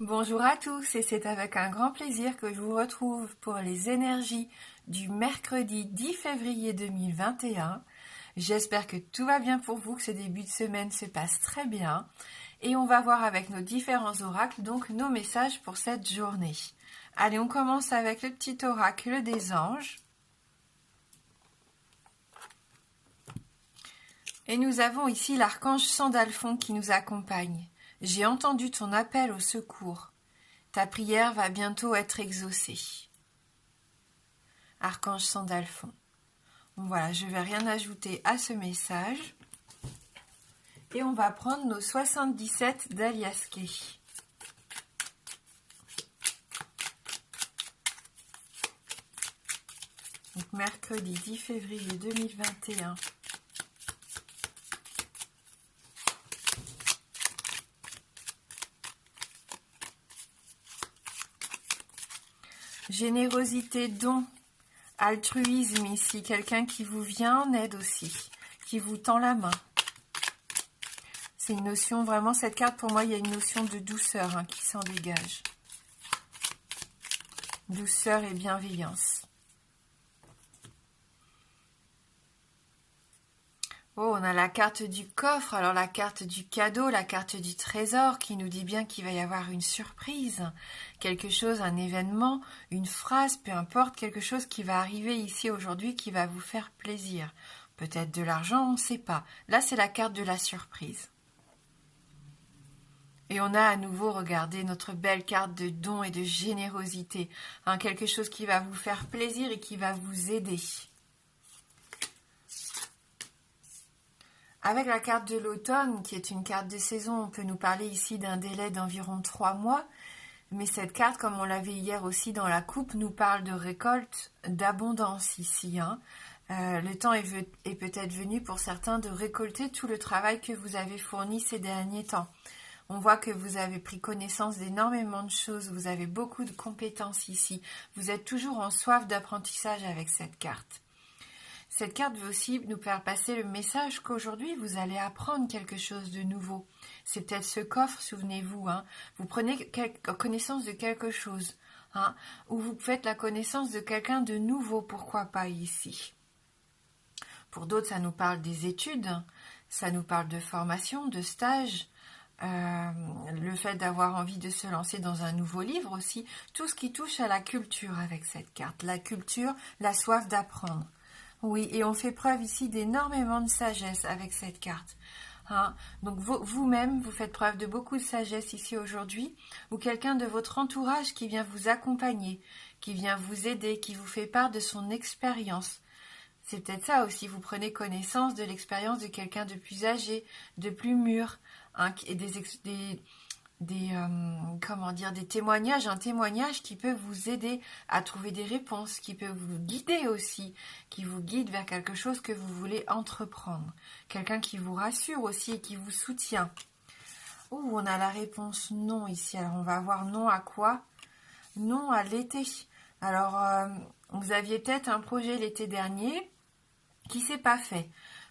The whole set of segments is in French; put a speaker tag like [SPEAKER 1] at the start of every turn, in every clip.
[SPEAKER 1] Bonjour à tous et c'est avec un grand plaisir que je vous retrouve pour les énergies du mercredi 10 février 2021. J'espère que tout va bien pour vous, que ce début de semaine se passe très bien et on va voir avec nos différents oracles donc nos messages pour cette journée. Allez, on commence avec le petit oracle des anges. Et nous avons ici l'archange Sandalphon qui nous accompagne. J'ai entendu ton appel au secours. Ta prière va bientôt être exaucée. Archange Sandalphon. Voilà, je ne vais rien ajouter à ce message. Et on va prendre nos 77 d'Aliaské. Donc mercredi 10 février 2021. Générosité, don, altruisme ici, quelqu'un qui vous vient en aide aussi, qui vous tend la main. C'est une notion, vraiment, cette carte, pour moi, il y a une notion de douceur qui s'en dégage. Douceur et bienveillance. Oh, on a la carte du coffre, alors la carte du cadeau, la carte du trésor qui nous dit bien qu'il va y avoir une surprise, quelque chose, un événement, une phrase, peu importe, quelque chose qui va arriver ici aujourd'hui qui va vous faire plaisir. Peut-être de l'argent, on ne sait pas. Là, c'est la carte de la surprise. Et on a à nouveau, regardez, notre belle carte de don et de générosité, quelque chose qui va vous faire plaisir et qui va vous aider. Avec la carte de l'automne, qui est une carte de saison, on peut nous parler ici d'un délai d'environ 3 mois. Mais cette carte, comme on l'avait hier aussi dans la coupe, nous parle de récolte, d'abondance ici. Le temps est peut-être venu pour certains de récolter tout le travail que vous avez fourni ces derniers temps. On voit que vous avez pris connaissance d'énormément de choses, vous avez beaucoup de compétences ici. Vous êtes toujours en soif d'apprentissage avec cette carte. Cette carte veut aussi nous faire passer le message qu'aujourd'hui, vous allez apprendre quelque chose de nouveau. C'est peut-être ce coffre, souvenez-vous. Vous prenez connaissance de quelque chose. Ou vous faites la connaissance de quelqu'un de nouveau, pourquoi pas ici. Pour d'autres, ça nous parle des études, ça nous parle de formation, de stage, le fait d'avoir envie de se lancer dans un nouveau livre aussi. Tout ce qui touche à la culture avec cette carte. La culture, la soif d'apprendre. Oui, et on fait preuve ici d'énormément de sagesse avec cette carte. Donc vous-même, vous faites preuve de beaucoup de sagesse ici aujourd'hui, ou quelqu'un de votre entourage qui vient vous accompagner, qui vient vous aider, qui vous fait part de son expérience. C'est peut-être ça aussi, vous prenez connaissance de l'expérience de quelqu'un de plus âgé, de plus mûr, et des témoignages, un témoignage qui peut vous aider à trouver des réponses, qui peut vous guider aussi, qui vous guide vers quelque chose que vous voulez entreprendre. Quelqu'un qui vous rassure aussi et qui vous soutient. Oh, on a la réponse non ici. Alors on va voir non à quoi? Non à l'été. Alors vous aviez peut-être un projet l'été dernier qui s'est pas fait.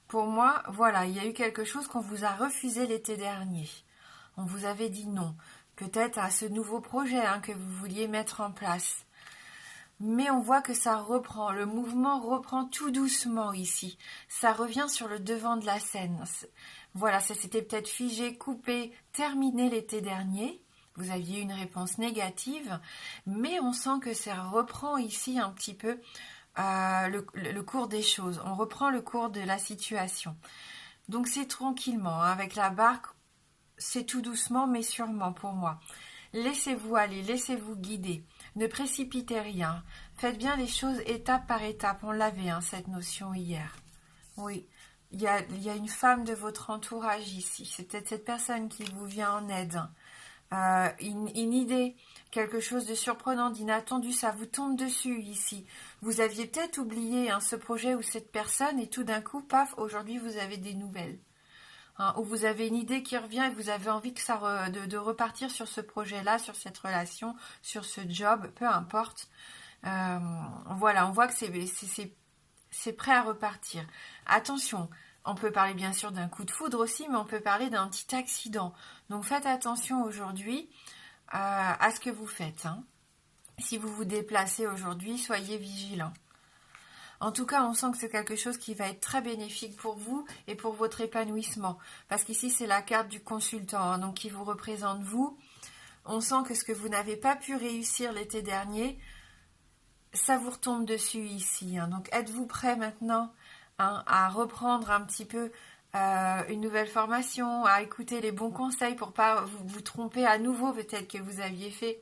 [SPEAKER 1] Pour moi, voilà, il y a eu quelque chose qu'on vous a refusé l'été dernier. On vous avait dit non, peut-être à ce nouveau projet que vous vouliez mettre en place. Mais on voit que ça reprend, le mouvement reprend tout doucement ici. Ça revient sur le devant de la scène. Voilà, ça s'était peut-être figé, coupé, terminé l'été dernier. Vous aviez une réponse négative, mais on sent que ça reprend ici un petit peu le cours des choses. On reprend le cours de la situation. Donc c'est tranquillement, avec la barque, c'est tout doucement mais sûrement pour moi. Laissez-vous aller, laissez-vous guider. Ne précipitez rien. Faites bien les choses étape par étape. On l'avait, cette notion hier. Oui, il y a une femme de votre entourage ici. C'est peut-être cette personne qui vous vient en aide. Une idée, quelque chose de surprenant, d'inattendu, ça vous tombe dessus ici. Vous aviez peut-être oublié ce projet ou cette personne et tout d'un coup, paf, aujourd'hui vous avez des nouvelles. Ou vous avez une idée qui revient et vous avez envie que de repartir sur ce projet-là, sur cette relation, sur ce job, peu importe. Voilà, on voit que c'est prêt à repartir. Attention, on peut parler bien sûr d'un coup de foudre aussi, mais on peut parler d'un petit accident. Donc faites attention aujourd'hui. à ce que vous faites. Hein. Si vous vous déplacez aujourd'hui, soyez vigilants. En tout cas, on sent que c'est quelque chose qui va être très bénéfique pour vous et pour votre épanouissement. Parce qu'ici, c'est la carte du consultant, hein, donc qui vous représente vous. On sent que ce que vous n'avez pas pu réussir l'été dernier, ça vous retombe dessus ici. Hein. Donc, êtes-vous prêt maintenant à reprendre un petit peu une nouvelle formation, à écouter les bons conseils pour pas vous tromper à nouveau, peut-être que vous aviez fait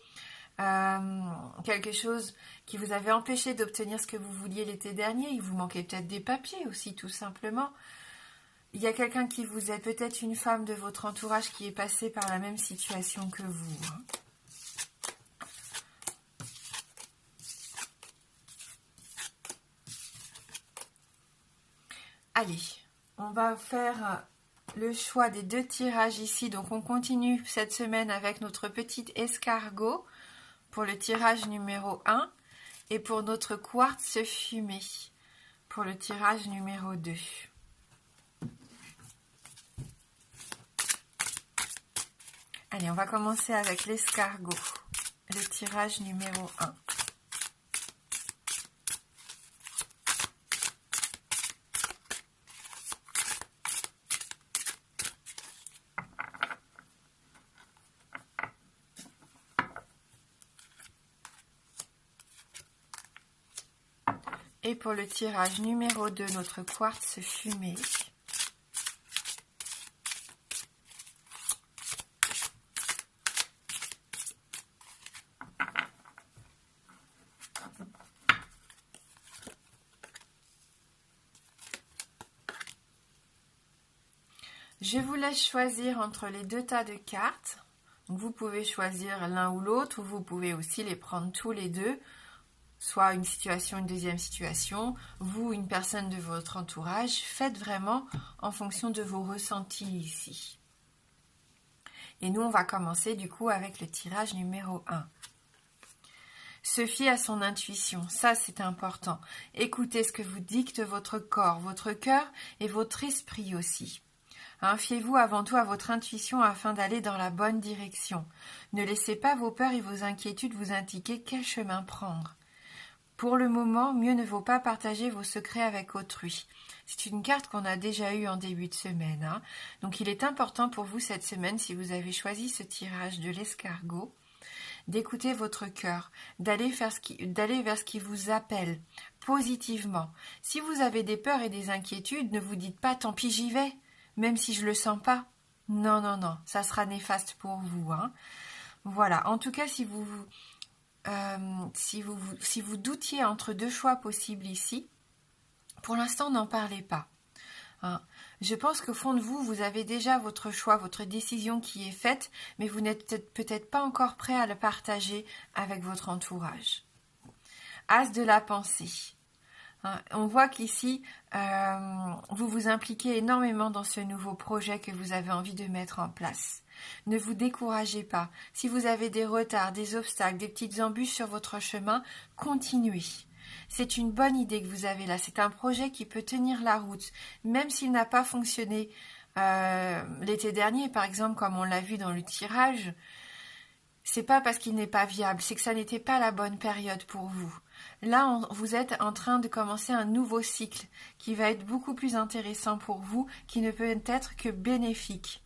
[SPEAKER 1] quelque chose qui vous avait empêché d'obtenir ce que vous vouliez l'été dernier. Il vous manquait peut-être des papiers aussi, tout simplement. Il y a quelqu'un qui vous aide, peut-être une femme de votre entourage qui est passée par la même situation que vous. Hein. Allez, on va faire le choix des 2 tirages ici. Donc on continue cette semaine avec notre petite escargot pour le tirage numéro 1 et pour notre quartz fumé pour le tirage numéro 2. Allez, on va commencer avec l'escargot, le tirage numéro 1. Et pour le tirage numéro 2, notre quartz fumé. Je vous laisse choisir entre les 2 tas de cartes. Donc vous pouvez choisir l'un ou l'autre, ou vous pouvez aussi les prendre tous les deux. Soit une situation, une deuxième situation, vous, une personne de votre entourage, faites vraiment en fonction de vos ressentis ici. Et nous, on va commencer du coup avec le tirage numéro 1. Se fier à son intuition, ça c'est important. Écoutez ce que vous dicte votre corps, votre cœur et votre esprit aussi. Hein, fiez-vous avant tout à votre intuition afin d'aller dans la bonne direction. Ne laissez pas vos peurs et vos inquiétudes vous indiquer quel chemin prendre. Pour le moment, mieux ne vaut pas partager vos secrets avec autrui. C'est une carte qu'on a déjà eue en début de semaine. Hein. Donc il est important pour vous cette semaine, si vous avez choisi ce tirage de l'escargot, d'écouter votre cœur, d'aller vers ce qui vous appelle positivement. Si vous avez des peurs et des inquiétudes, ne vous dites pas « tant pis j'y vais », même si je le sens pas. Non, non, non, ça sera néfaste pour vous. Hein. Voilà, en tout cas, si vous doutiez entre 2 choix possibles ici, pour l'instant, n'en parlez pas. Hein. Je pense qu'au fond de vous, vous avez déjà votre choix, votre décision qui est faite, mais vous n'êtes peut-être pas encore prêt à le partager avec votre entourage. As de la pensée. Hein. On voit qu'ici, vous vous impliquez énormément dans ce nouveau projet que vous avez envie de mettre en place. Ne vous découragez pas. Si vous avez des retards, des obstacles, des petites embûches sur votre chemin, continuez. C'est une bonne idée que vous avez là. C'est un projet qui peut tenir la route, même s'il n'a pas fonctionné l'été dernier, par exemple, comme on l'a vu dans le tirage. C'est pas parce qu'il n'est pas viable, c'est que ça n'était pas la bonne période pour vous. Là, vous êtes en train de commencer un nouveau cycle qui va être beaucoup plus intéressant pour vous, qui ne peut être que bénéfique.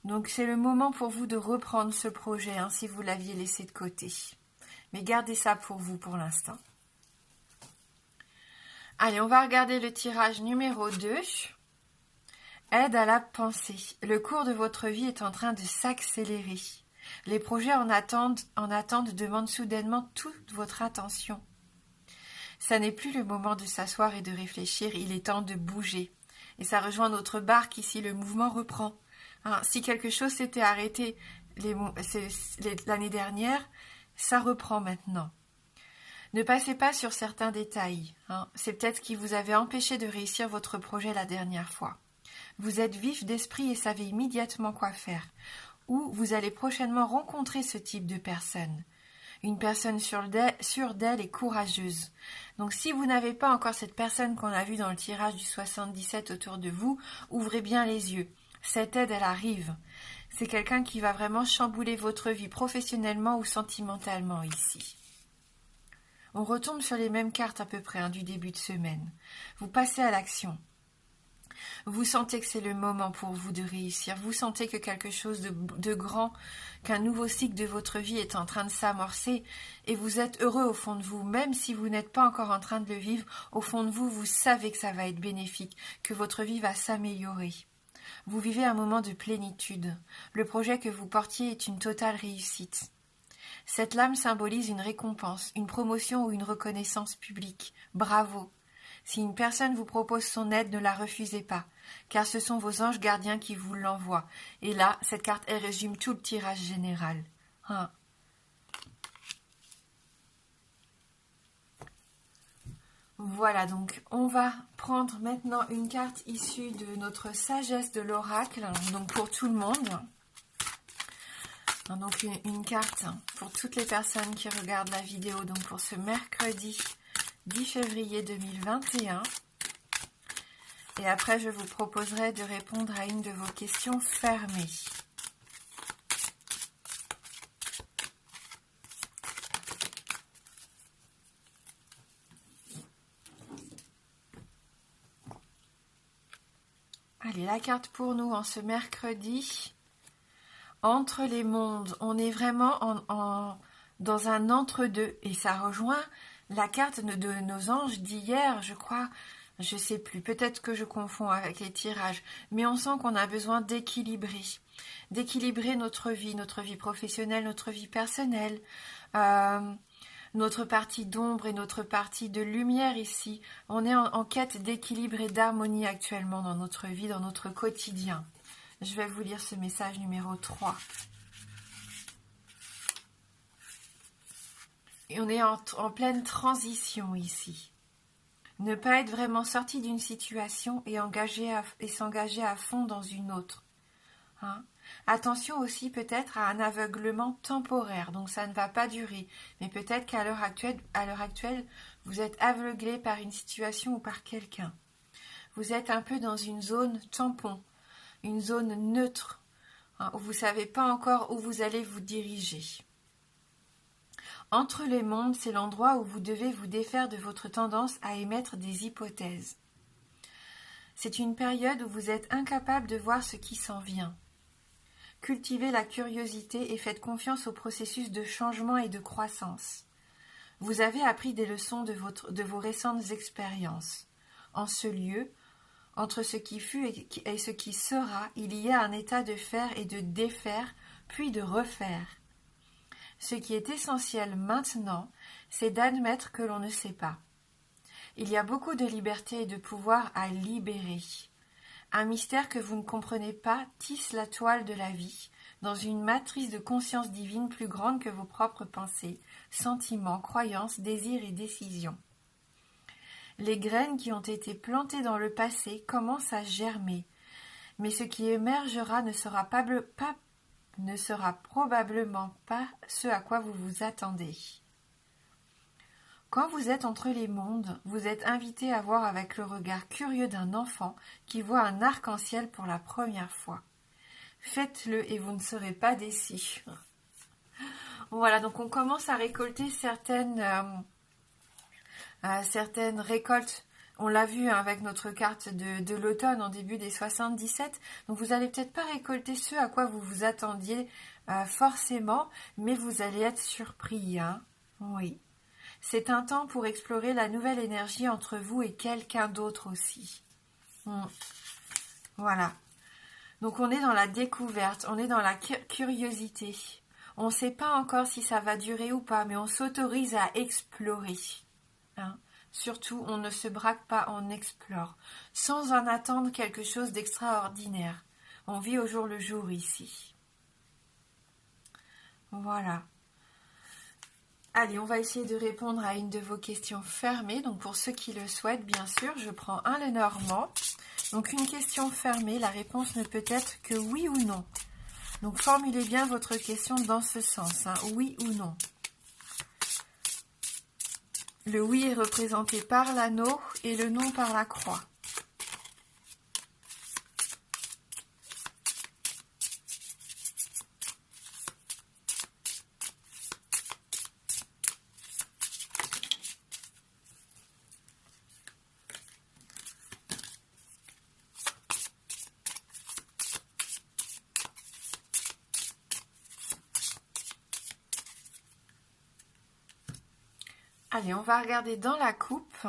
[SPEAKER 1] Donc c'est le moment pour vous de reprendre ce projet, hein, si vous l'aviez laissé de côté. Mais gardez ça pour vous pour l'instant. Allez, on va regarder le tirage numéro 2. Aide à la pensée. Le cours de votre vie est en train de s'accélérer. Les projets en attente demandent soudainement toute votre attention. Ça n'est plus le moment de s'asseoir et de réfléchir, il est temps de bouger. Et ça rejoint notre barque ici, le mouvement reprend. Hein, si quelque chose s'était arrêté l'année dernière, ça reprend maintenant. Ne passez pas sur certains détails. Hein, c'est peut-être ce qui vous avait empêché de réussir votre projet la dernière fois. Vous êtes vif d'esprit et savez immédiatement quoi faire. Ou vous allez prochainement rencontrer ce type de personne. Une personne sûre d'elle et courageuse. Donc si vous n'avez pas encore cette personne qu'on a vue dans le tirage du 77 autour de vous, ouvrez bien les yeux. Cette aide, elle arrive. C'est quelqu'un qui va vraiment chambouler votre vie professionnellement ou sentimentalement ici. On retombe sur les mêmes cartes à peu près du début de semaine. Vous passez à l'action. Vous sentez que c'est le moment pour vous de réussir. Vous sentez que quelque chose de grand, qu'un nouveau cycle de votre vie est en train de s'amorcer et vous êtes heureux au fond de vous. Même si vous n'êtes pas encore en train de le vivre, au fond de vous, vous savez que ça va être bénéfique, que votre vie va s'améliorer. Vous vivez un moment de plénitude. Le projet que vous portiez est une totale réussite. Cette lame symbolise une récompense, une promotion ou une reconnaissance publique. Bravo! Si une personne vous propose son aide, ne la refusez pas, car ce sont vos anges gardiens qui vous l'envoient. Et là, cette carte, elle résume tout le tirage général. Voilà, donc on va prendre maintenant une carte issue de notre sagesse de l'oracle, donc pour tout le monde. Donc une carte pour toutes les personnes qui regardent la vidéo, donc pour ce mercredi 10 février 2021. Et après, je vous proposerai de répondre à une de vos questions fermées. Allez, la carte pour nous en ce mercredi. Entre les mondes, on est vraiment dans un entre-deux. Et ça rejoint la carte de nos anges d'hier, je crois. Je sais plus, peut-être que je confonds avec les tirages. Mais on sent qu'on a besoin d'équilibrer. D'équilibrer notre vie professionnelle, notre vie personnelle. Notre partie d'ombre et notre partie de lumière ici. On est en quête d'équilibre et d'harmonie actuellement dans notre vie, dans notre quotidien. Je vais vous lire ce message numéro 3. Et on est en pleine transition ici. Ne pas être vraiment sorti d'une situation et s'engager à fond dans une autre. Attention aussi peut-être à un aveuglement temporaire, donc ça ne va pas durer. Mais peut-être qu'à l'heure actuelle, vous êtes aveuglé par une situation ou par quelqu'un. Vous êtes un peu dans une zone tampon, une zone neutre, où vous ne savez pas encore où vous allez vous diriger. Entre les mondes, c'est l'endroit où vous devez vous défaire de votre tendance à émettre des hypothèses. C'est une période où vous êtes incapable de voir ce qui s'en vient. Cultivez la curiosité et faites confiance au processus de changement et de croissance. Vous avez appris des leçons de vos récentes expériences. En ce lieu, entre ce qui fut et ce qui sera, il y a un état de faire et de défaire, puis de refaire. Ce qui est essentiel maintenant, c'est d'admettre que l'on ne sait pas. Il y a beaucoup de liberté et de pouvoir à libérer. Un mystère que vous ne comprenez pas tisse la toile de la vie, dans une matrice de conscience divine plus grande que vos propres pensées, sentiments, croyances, désirs et décisions. Les graines qui ont été plantées dans le passé commencent à germer, mais ce qui émergera ne sera probablement pas ce à quoi vous vous attendez. Quand vous êtes entre les mondes, vous êtes invité à voir avec le regard curieux d'un enfant qui voit un arc-en-ciel pour la première fois. Faites-le et vous ne serez pas déçus. Voilà, donc on commence à récolter certaines récoltes. On l'a vu avec notre carte de l'automne en début des 77. Donc vous n'allez peut-être pas récolter ce à quoi vous vous attendiez forcément, mais vous allez être surpris. Oui. C'est un temps pour explorer la nouvelle énergie entre vous et quelqu'un d'autre aussi. Voilà. Donc on est dans la découverte, on est dans la curiosité. On ne sait pas encore si ça va durer ou pas, mais on s'autorise à explorer. Surtout, on ne se braque pas, on explore, sans en attendre quelque chose d'extraordinaire. On vit au jour le jour ici. Voilà. Allez, on va essayer de répondre à une de vos questions fermées. Donc pour ceux qui le souhaitent, bien sûr, je prends un Lenormand. Donc une question fermée, la réponse ne peut être que oui ou non. Donc formulez bien votre question dans ce sens, oui ou non. Le oui est représenté par l'anneau et le non par la croix. Allez, on va regarder dans la coupe.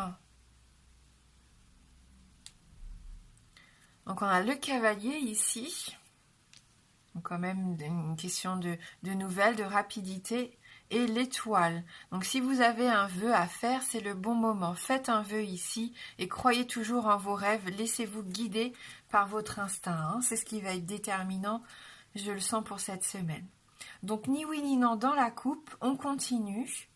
[SPEAKER 1] Donc on a le cavalier ici. Donc quand même une question de nouvelles, de rapidité. Et l'étoile. Donc si vous avez un vœu à faire, c'est le bon moment. Faites un vœu ici et croyez toujours en vos rêves. Laissez-vous guider par votre instinct. C'est ce qui va être déterminant, je le sens pour cette semaine. Donc ni oui ni non dans la coupe, on continue.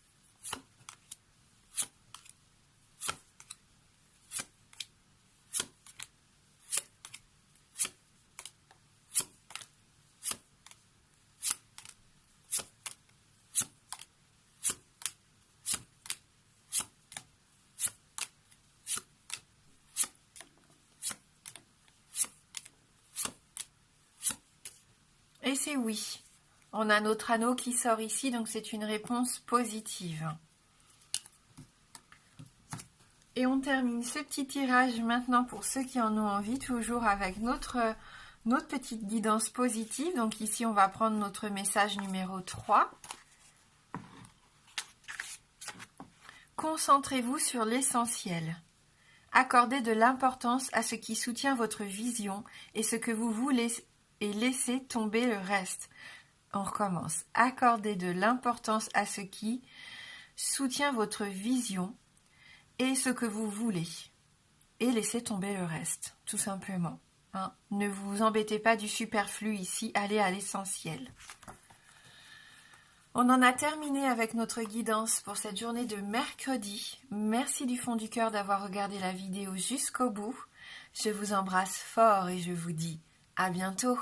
[SPEAKER 1] Et c'est oui. On a notre anneau qui sort ici, donc c'est une réponse positive. Et on termine ce petit tirage maintenant pour ceux qui en ont envie, toujours avec notre petite guidance positive. Donc ici, on va prendre notre message numéro 3. Concentrez-vous sur l'essentiel. Accordez de l'importance à ce qui soutient votre vision et ce que vous voulez et laissez tomber le reste. On recommence. Accordez de l'importance à ce qui soutient votre vision et ce que vous voulez. Et laissez tomber le reste, tout simplement. Ne vous embêtez pas du superflu ici, allez à l'essentiel. On en a terminé avec notre guidance pour cette journée de mercredi. Merci du fond du cœur d'avoir regardé la vidéo jusqu'au bout. Je vous embrasse fort et je vous dis à bientôt.